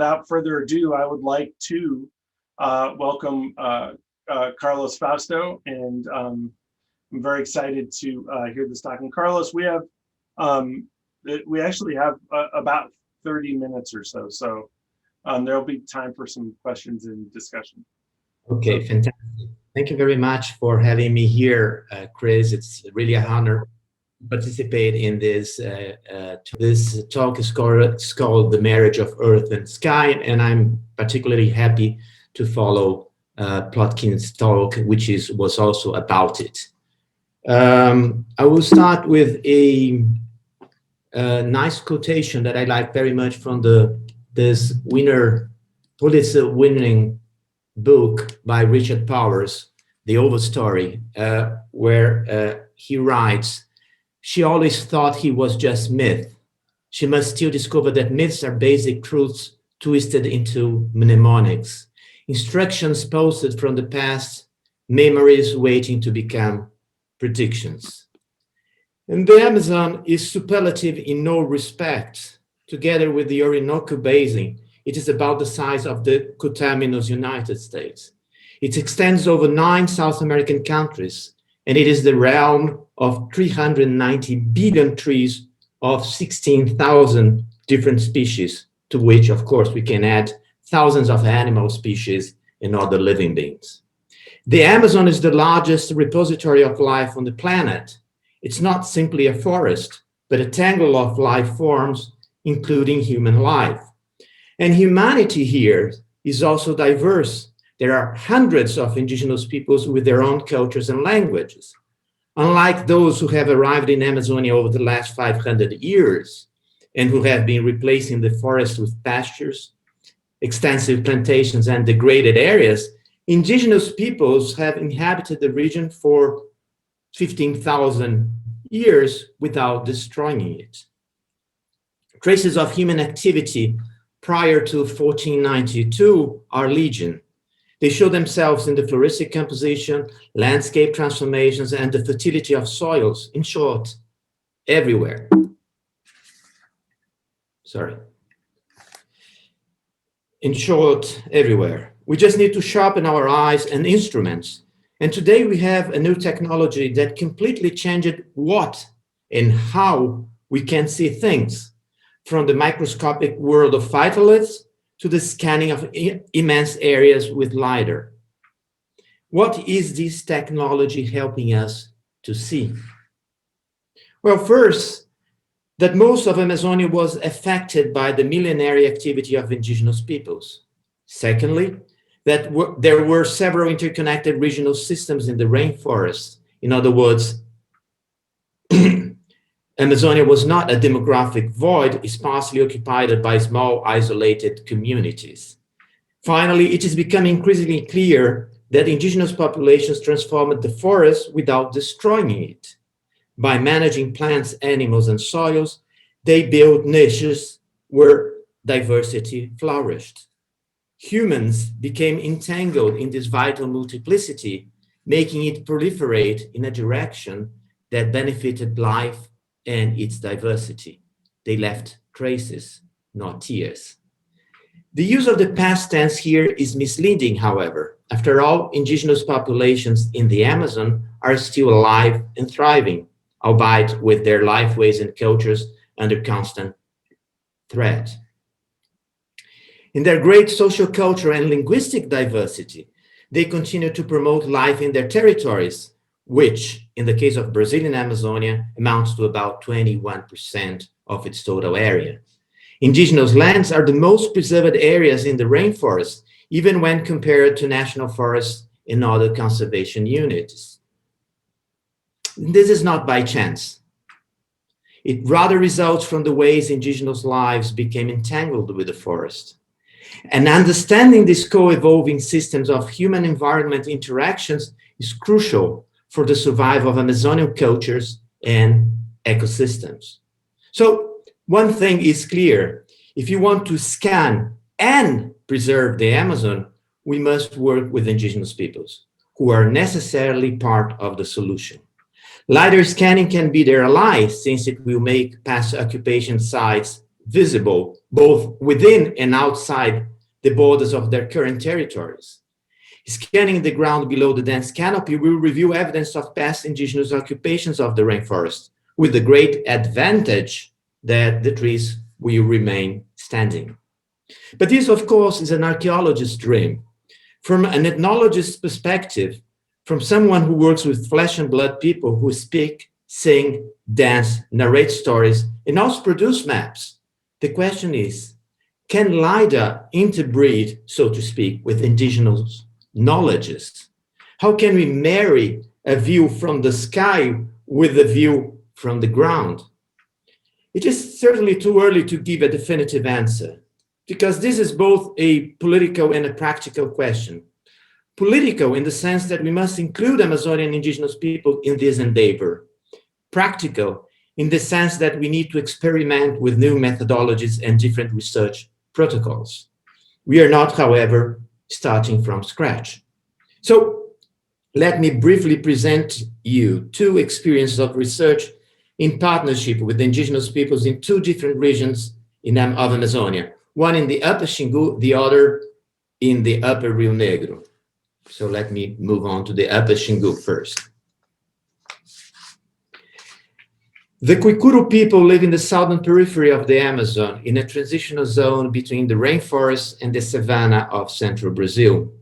without further ado, I would like to welcome Carlos Fausto, and I'm very excited to hear this talk. And Carlos, we actually have about 30 minutes or so, so there'll be time for some questions and discussion. Okay, fantastic. Thank you very much for having me here, Chris. It's really an honor to participate in this. This talk is called The Marriage of Earth and Sky, and I'm particularly happy to follow Plotkin's talk, which was also about it. I will start with a nice quotation that I like very much from this Pulitzer-winning book by Richard Powers, The Oval Story, where he writes, "She always thought he was just myth. She must still discover that myths are basic truths twisted into mnemonics, instructions posted from the past, memories waiting to become predictions." And the Amazon is superlative in no respect. Together with the Orinoco Basin, it is about the size of the coterminous United States. It extends over 9 South American countries, and it is the realm of 390 billion trees of 16,000 different species, to which, of course, we can add thousands of animal species and other living beings. The Amazon is the largest repository of life on the planet. It's not simply a forest, but a tangle of life forms, including human life. And humanity here is also diverse. There are hundreds of indigenous peoples with their own cultures and languages. Unlike those who have arrived in Amazonia over the last 500 years and who have been replacing the forest with pastures, extensive plantations, and degraded areas, indigenous peoples have inhabited the region for 15,000 years without destroying it. Traces of human activity prior to 1492 are legion. They show themselves in the floristic composition, landscape transformations, and the fertility of soils. In short, everywhere. Sorry. In short, everywhere. We just need to sharpen our eyes and instruments. And today we have a new technology that completely changed what and how we can see things, from the microscopic world of phytoliths to the scanning of immense areas with LiDAR. What is this technology helping us to see? Well, first, that most of Amazonia was affected by the millenary activity of indigenous peoples. Secondly, that there were several interconnected regional systems in the rainforest. In other words, Amazonia was not a demographic void sparsely occupied by small isolated communities. Finally, it is becoming increasingly clear that indigenous populations transformed the forest without destroying it. By managing plants, animals, and soils, they built niches where diversity flourished. Humans became entangled in this vital multiplicity, making it proliferate in a direction that benefited life and its diversity. They left traces, not tears. The use of the past tense here is misleading, however. After all, indigenous populations in the Amazon are still alive and thriving, albeit with their lifeways and cultures under constant threat. In their great social, cultural, and linguistic diversity, they continue to promote life in their territories, which, in the case of Brazilian Amazonia, amounts to about 21% of its total area. Indigenous lands are the most preserved areas in the rainforest, even when compared to national forests and other conservation units. This is not by chance. It rather results from the ways indigenous lives became entangled with the forest. And understanding these co-evolving systems of human-environment interactions is crucial for the survival of Amazonian cultures and ecosystems. So one thing is clear: if you want to scan and preserve the Amazon, we must work with indigenous peoples, who are necessarily part of the solution. LiDAR scanning can be their ally, since it will make past occupation sites visible both within and outside the borders of their current territories. Scanning the ground below the dense canopy will reveal evidence of past indigenous occupations of the rainforest, with the great advantage that the trees will remain standing. But this, of course, is an archaeologist's dream. From an ethnologist's perspective, from someone who works with flesh and blood people who speak, sing, dance, narrate stories, and also produce maps, the question is, can LiDAR interbreed, so to speak, with indigenous knowledges? How can we marry a view from the sky with a view from the ground? It is certainly too early to give a definitive answer, because this is both a political and a practical question. Political in the sense that we must include Amazonian indigenous people in this endeavor. Practical in the sense that we need to experiment with new methodologies and different research protocols. We are not, however, starting from scratch. So let me briefly present you two experiences of research in partnership with indigenous peoples in two different regions of Amazonia, one in the Upper Xingu, the other in the Upper Rio Negro. So let me move on to the Upper Xingu first. The Kuikuru people live in the southern periphery of the Amazon in a transitional zone between the rainforest and the savanna of central Brazil.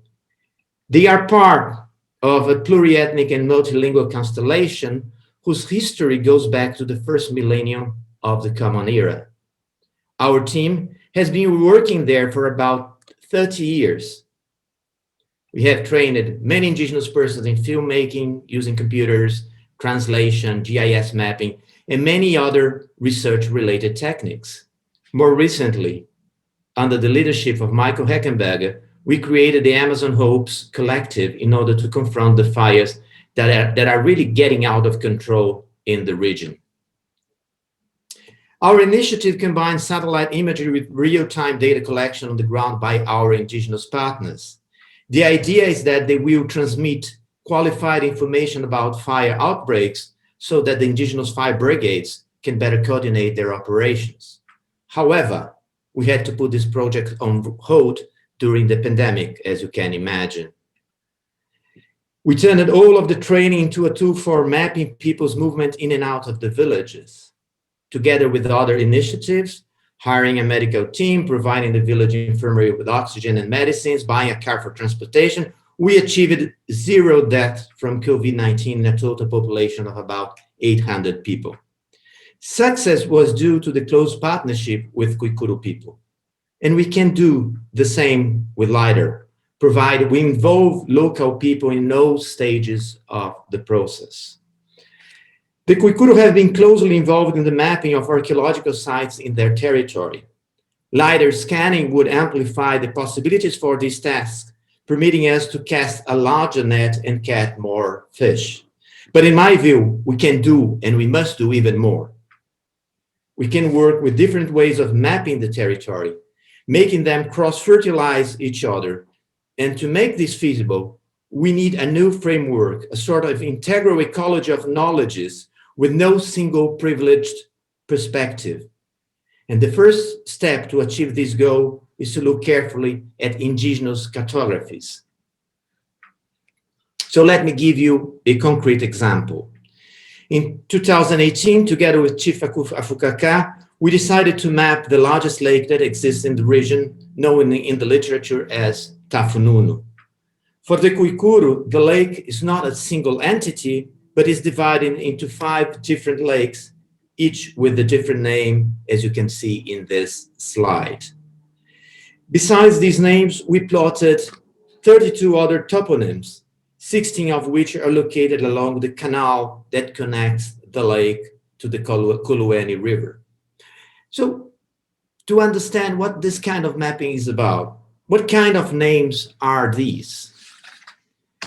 They are part of a pluriethnic and multilingual constellation whose history goes back to the first millennium of the Common Era. Our team has been working there for about 30 years. We have trained many indigenous persons in filmmaking, using computers, translation, GIS mapping, and many other research-related techniques. More recently, under the leadership of Michael Heckenberger, we created the Amazon Hopes Collective in order to confront the fires that are really getting out of control in the region. Our initiative combines satellite imagery with real-time data collection on the ground by our indigenous partners. The idea is that they will transmit qualified information about fire outbreaks so that the indigenous fire brigades can better coordinate their operations. However, we had to put this project on hold during the pandemic, as you can imagine. We turned all of the training into a tool for mapping people's movement in and out of the villages. Together with other initiatives, hiring a medical team, providing the village infirmary with oxygen and medicines, buying a car for transportation, we achieved 0 deaths from COVID-19 in a total population of about 800 people. Success was due to the close partnership with Kuikuru people. And we can do the same with LiDAR, provided we involve local people in all stages of the process. The Kuikuru have been closely involved in the mapping of archaeological sites in their territory. LiDAR scanning would amplify the possibilities for this task, permitting us to cast a larger net and catch more fish. But in my view, we can do and we must do even more. We can work with different ways of mapping the territory, making them cross-fertilize each other. And to make this feasible, we need a new framework, a sort of integral ecology of knowledges with no single privileged perspective. And the first step to achieve this goal is to look carefully at indigenous cartographies. So let me give you a concrete example. In 2018, together with Chief Afukaka, we decided to map the largest lake that exists in the region, known in the literature as Tafununu. For the Kuikuru, the lake is not a single entity, but is divided into 5 different lakes, each with a different name, as you can see in this slide. Besides these names, we plotted 32 other toponyms, 16 of which are located along the canal that connects the lake to the Kulueni River. So, to understand what this kind of mapping is about, what kind of names are these?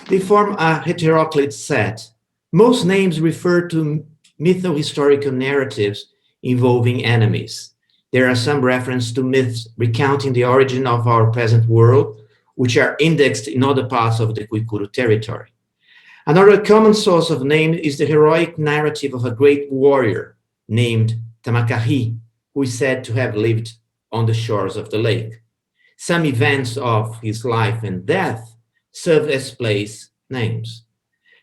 They form a heteroclite set. Most names refer to mytho-historical narratives involving enemies. There are some references to myths recounting the origin of our present world, which are indexed in other parts of the Kuikuru territory. Another common source of name is the heroic narrative of a great warrior named Tamakahi, who is said to have lived on the shores of the lake. Some events of his life and death serve as place names.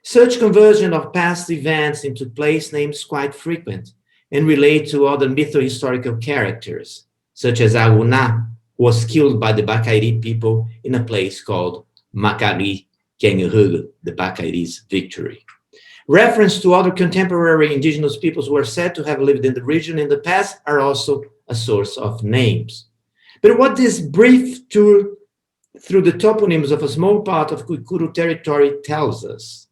Such conversion of past events into place names is quite frequent and relate to other mytho-historical characters, such as Aguna, who was killed by the Bakairi people in a place called Makari Kengurugu, the Bakairi's victory. Reference to other contemporary indigenous peoples who are said to have lived in the region in the past are also a source of names. But what this brief tour through the toponyms of a small part of Kuikuru territory tells us,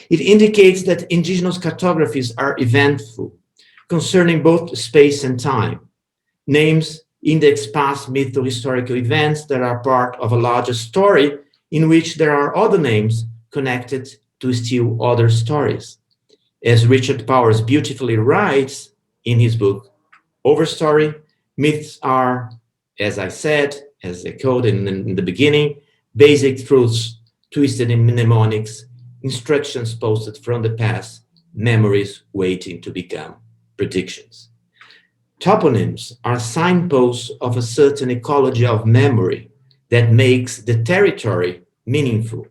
it indicates that indigenous cartographies are eventful, concerning both space and time. Names index past mytho-historical events that are part of a larger story in which there are other names connected to still other stories. As Richard Powers beautifully writes in his book, Overstory, myths are, as I said, as echoed in the beginning, basic truths twisted in mnemonics, instructions posted from the past, memories waiting to become predictions. Toponyms are signposts of a certain ecology of memory that makes the territory meaningful.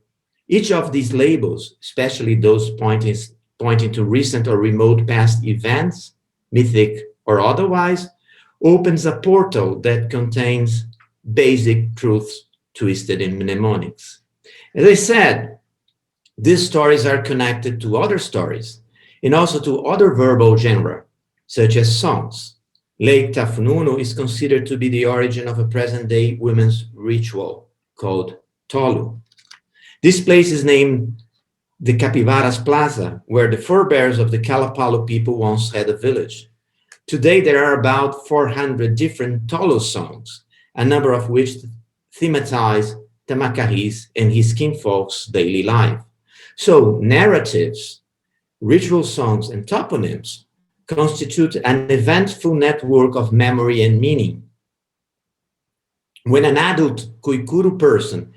Each of these labels, especially those pointing to recent or remote past events, mythic or otherwise, opens a portal that contains basic truths twisted in mnemonics. As I said, these stories are connected to other stories and also to other verbal genera, such as songs. Lake Tafununu is considered to be the origin of a present-day women's ritual called Tolu. This place is named the Capivaras Plaza, where the forebears of the Kalapalo people once had a village. Today, there are about 400 different Tolu songs, a number of which thematize Tamakari's and his kinfolk's daily life. So narratives, ritual songs, and toponyms constitute an eventful network of memory and meaning. When an adult Kuikuru person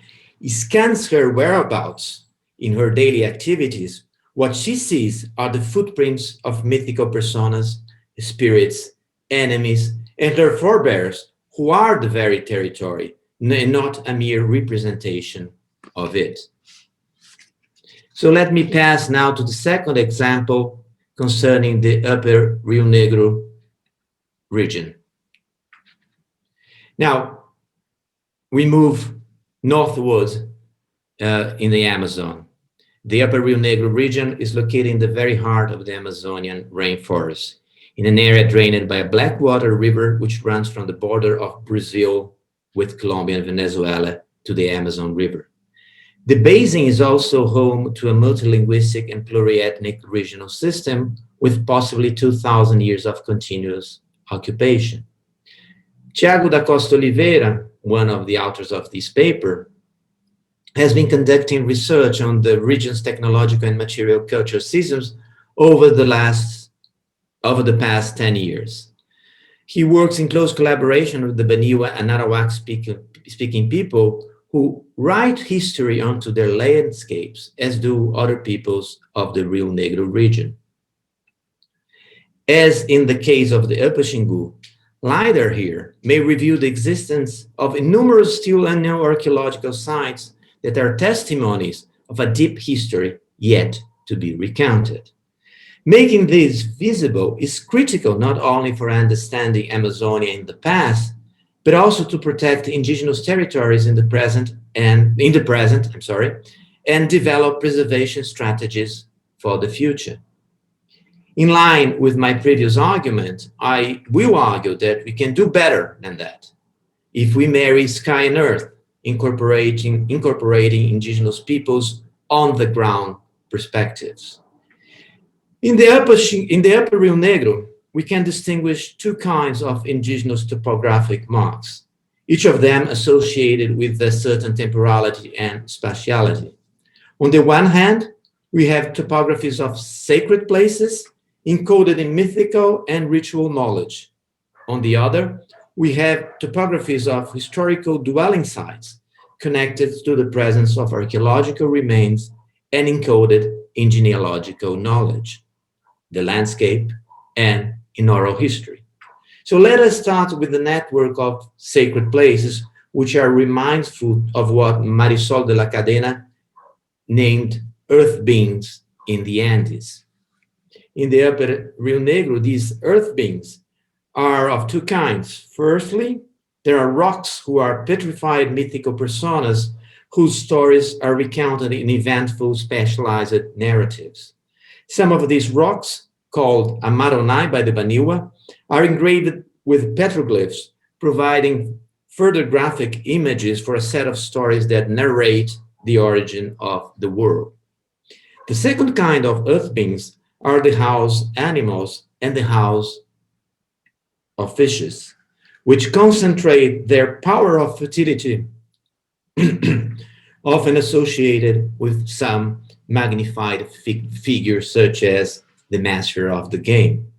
scans her whereabouts in her daily activities, what she sees are the footprints of mythical personas, spirits, enemies, and their forebears, who are the very territory, and not a mere representation of it. So let me pass now to the second example concerning the Upper Rio Negro region. Now, we move northwards in the Amazon. The Upper Rio Negro region is located in the very heart of the Amazonian rainforest, in an area drained by a blackwater river which runs from the border of Brazil with Colombia and Venezuela to the Amazon River. The basin is also home to a multilinguistic and pluriethnic regional system with possibly 2,000 years of continuous occupation. Tiago da Costa Oliveira, one of the authors of this paper, has been conducting research on the region's technological and material culture systems over the past 10 years. He works in close collaboration with the Baniwa and Arawak speaking people who write history onto their landscapes, as do other peoples of the Rio Negro region. As in the case of the Upper Xingu, LiDAR here may reveal the existence of numerous still unknown archaeological sites that are testimonies of a deep history yet to be recounted. Making this visible is critical not only for understanding Amazonia in the past, but also to protect indigenous territories in the present, and develop preservation strategies for the future. In line with my previous argument, I will argue that we can do better than that if we marry sky and earth, incorporating indigenous peoples on the ground perspectives. In the Upper Rio Negro, we can distinguish two kinds of indigenous topographic marks, each of them associated with a certain temporality and spatiality. On the one hand, we have topographies of sacred places encoded in mythical and ritual knowledge. On the other, we have topographies of historical dwelling sites connected to the presence of archaeological remains and encoded in genealogical knowledge, the landscape, and in oral history. So let us start with the network of sacred places, which are remindful of what Marisol de la Cadena named earth beings in the Andes. In the upper Rio Negro, these earth beings are of two kinds. Firstly, there are rocks who are petrified mythical personas whose stories are recounted in eventful specialized narratives. Some of these rocks, called Amaronai by the Baniwa, are engraved with petroglyphs, providing further graphic images for a set of stories that narrate the origin of the world. The second kind of earth beings are the house animals and the house of fishes, which concentrate their power of fertility, often associated with some magnified figure such as the master of the game.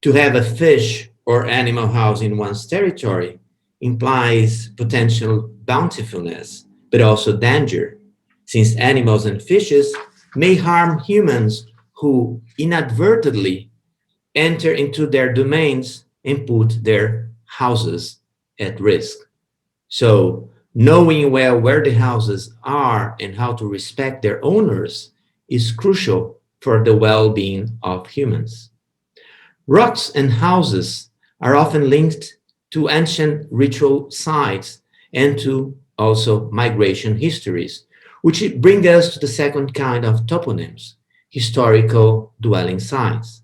To have a fish or animal house in one's territory implies potential bountifulness, but also danger, since animals and fishes may harm humans who inadvertently enter into their domains and put their houses at risk. So, knowing well where the houses are and how to respect their owners is crucial for the well being of humans. Rocks and houses are often linked to ancient ritual sites and to also migration histories, which bring us to the second kind of toponyms, historical dwelling sites.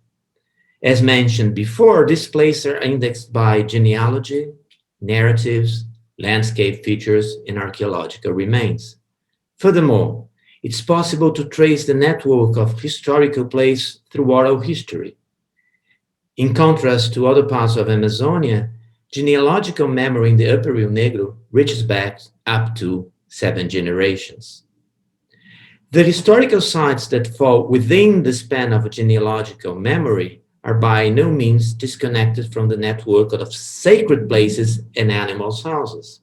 As mentioned before, these places are indexed by genealogy, narratives, landscape features, and archaeological remains. Furthermore, it's possible to trace the network of historical places through oral history. In contrast to other parts of Amazonia, genealogical memory in the Upper Rio Negro reaches back up to 7 generations. The historical sites that fall within the span of a genealogical memory are by no means disconnected from the network of sacred places and animals' houses.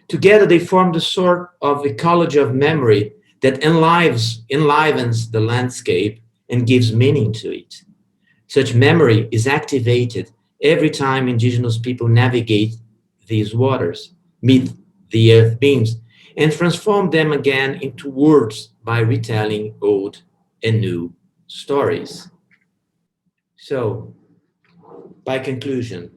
Together, they form the sort of ecology of memory that enlivens the landscape and gives meaning to it. Such memory is activated every time indigenous people navigate these waters, meet the earth beings, and transform them again into words by retelling old and new stories. So, by conclusion,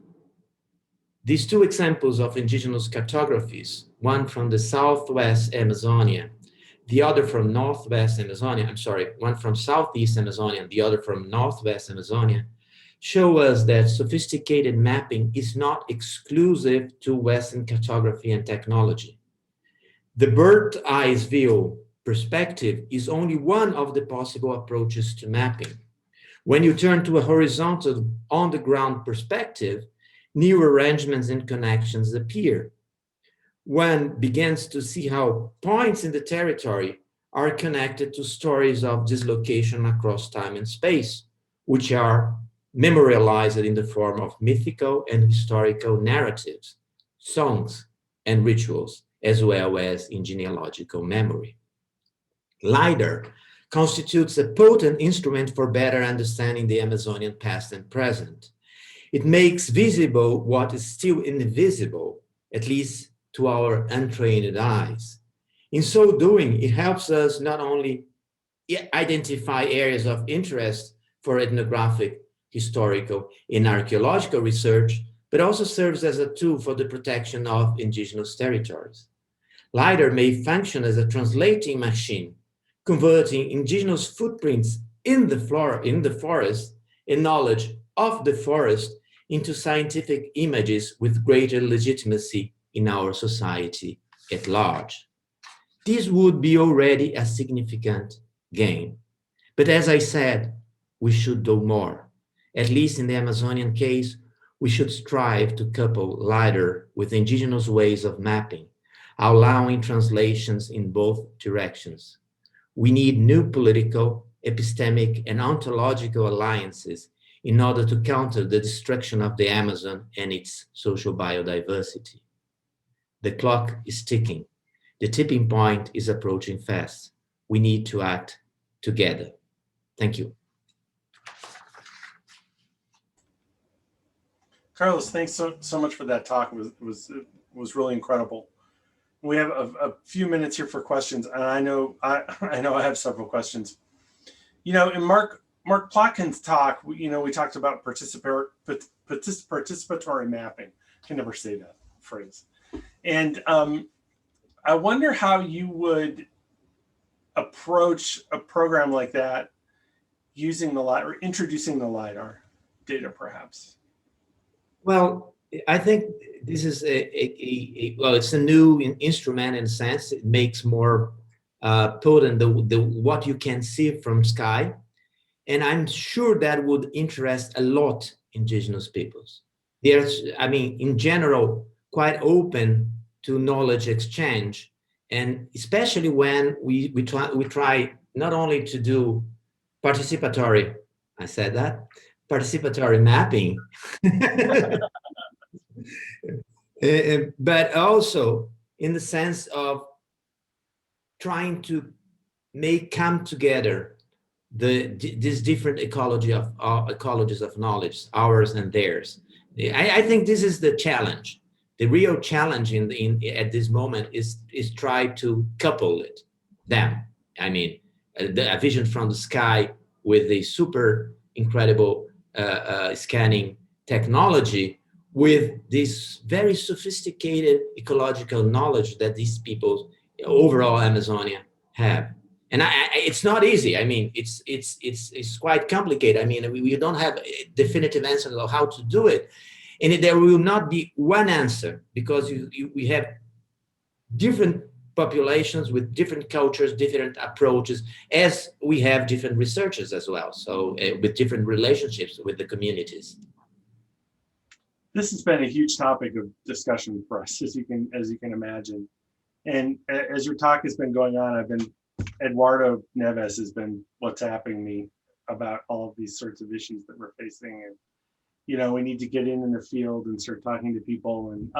these two examples of indigenous cartographies, one from the Southwest Amazonia, the other from Northwest Amazonia, I'm sorry, one from Southeast Amazonia and the other from Northwest Amazonia, show us that sophisticated mapping is not exclusive to Western cartography and technology. The bird's eye view perspective is only one of the possible approaches to mapping. When you turn to a horizontal, on-the-ground perspective, new arrangements and connections appear. One begins to see how points in the territory are connected to stories of dislocation across time and space, which are memorialized in the form of mythical and historical narratives, songs, and rituals, as well as in genealogical memory. LiDAR constitutes a potent instrument for better understanding the Amazonian past and present. It makes visible what is still invisible, at least to our untrained eyes. In so doing, it helps us not only identify areas of interest for ethnographic, historical, and archaeological research, but also serves as a tool for the protection of indigenous territories. LiDAR may function as a translating machine, converting indigenous footprints in the forest and knowledge of the forest into scientific images with greater legitimacy in our society at large. This would be already a significant gain. But as I said, we should do more. At least in the Amazonian case, we should strive to couple LiDAR with indigenous ways of mapping, allowing translations in both directions. We need new political, epistemic, and ontological alliances in order to counter the destruction of the Amazon and its social biodiversity. The clock is ticking. The tipping point is approaching fast. We need to act together. Thank you. Carlos, thanks so much for that talk. It was really incredible. We have a few minutes here for questions, and I know I have several questions. In Mark Plotkin's talk, we talked about participatory mapping. I can never say that phrase. And I wonder how you would approach a program like that using the LiDAR, or introducing the LiDAR data, perhaps. Well, I think this is well, it's a new instrument in a sense. It makes more potent the what you can see from sky, and I'm sure that would interest a lot indigenous peoples. There's, I mean, in general, quite open to knowledge exchange, and especially when we try not only to do participatory, I said that, participatory mapping, but also in the sense of trying to come together these different ecologies of knowledge, ours and theirs. I think this is the challenge. The real challenge at this moment is try to couple them. I mean, a vision from the sky with a super incredible scanning technology, with this very sophisticated ecological knowledge that these people, overall Amazonia, have. And it's not easy. I mean, it's quite complicated. I mean, we don't have a definitive answer of how to do it. And there will not be one answer, because we have different populations with different cultures, different approaches, as we have different researchers as well. So with different relationships with the communities. This has been a huge topic of discussion for us, as you can imagine. And as your talk has been going on, Eduardo Neves has been WhatsApping me about all of these sorts of issues that we're facing, and we need to get in the field and start talking to people. And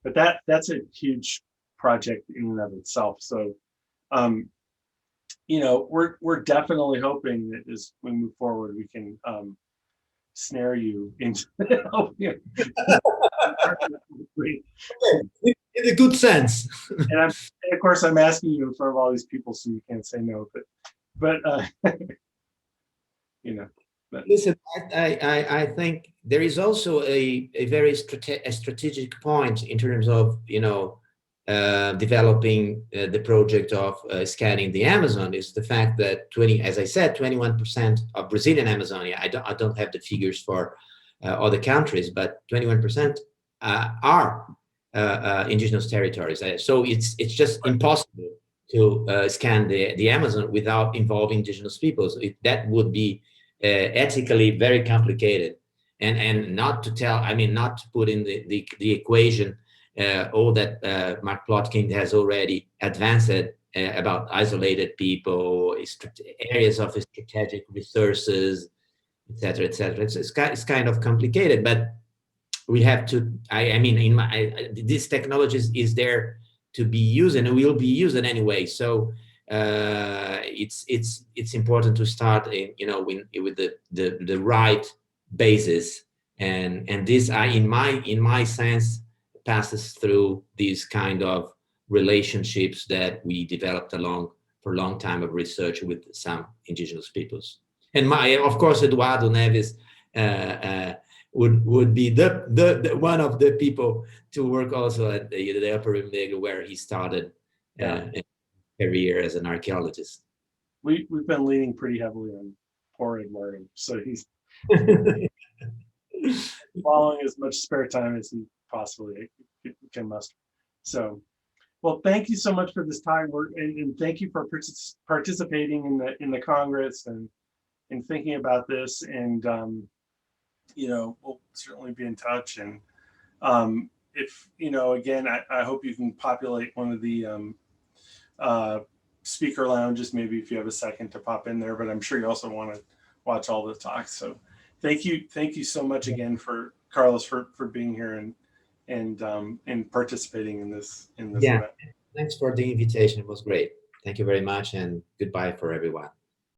but that's a huge project in and of itself. So we're definitely hoping that as we move forward, we can snare you into in a good sense. And of course I'm asking you in front of all these people, so you can't say no, but But listen, I think there is also a very strategic point in terms of developing the project of scanning the Amazon, is the fact that 21% of Brazilian Amazonia, I don't have the figures for other countries, but 21% are indigenous territories. So it's just impossible to scan the Amazon without involving indigenous peoples. That would be ethically very complicated, and not to put in the equation all that Mark Plotkin has already advanced about isolated people, areas of strategic resources, etc., etc. It's kind of complicated, but we have to. This technology is there to be used, and will be used anyway. So it's important to start with the right basis, and this in my sense passes through these kind of relationships that we developed for a long time of research with some indigenous peoples. And of course Eduardo Neves would be the one of the people to work also at the Upper Rio Negro, where he started career as an archaeologist. We've been leaning pretty heavily on poor Eduardo, so he's following as much spare time as he possibly can muster. So, well, thank you so much for this time, and thank you for participating in the Congress and thinking about this. And we'll certainly be in touch. And if again, I hope you can populate one of the speaker lounges, maybe if you have a second to pop in there, but I'm sure you also want to watch all the talks. So thank you so much again for Carlos for being here and participating in this event. Thanks for the invitation. It was great. Thank you very much, and goodbye for everyone.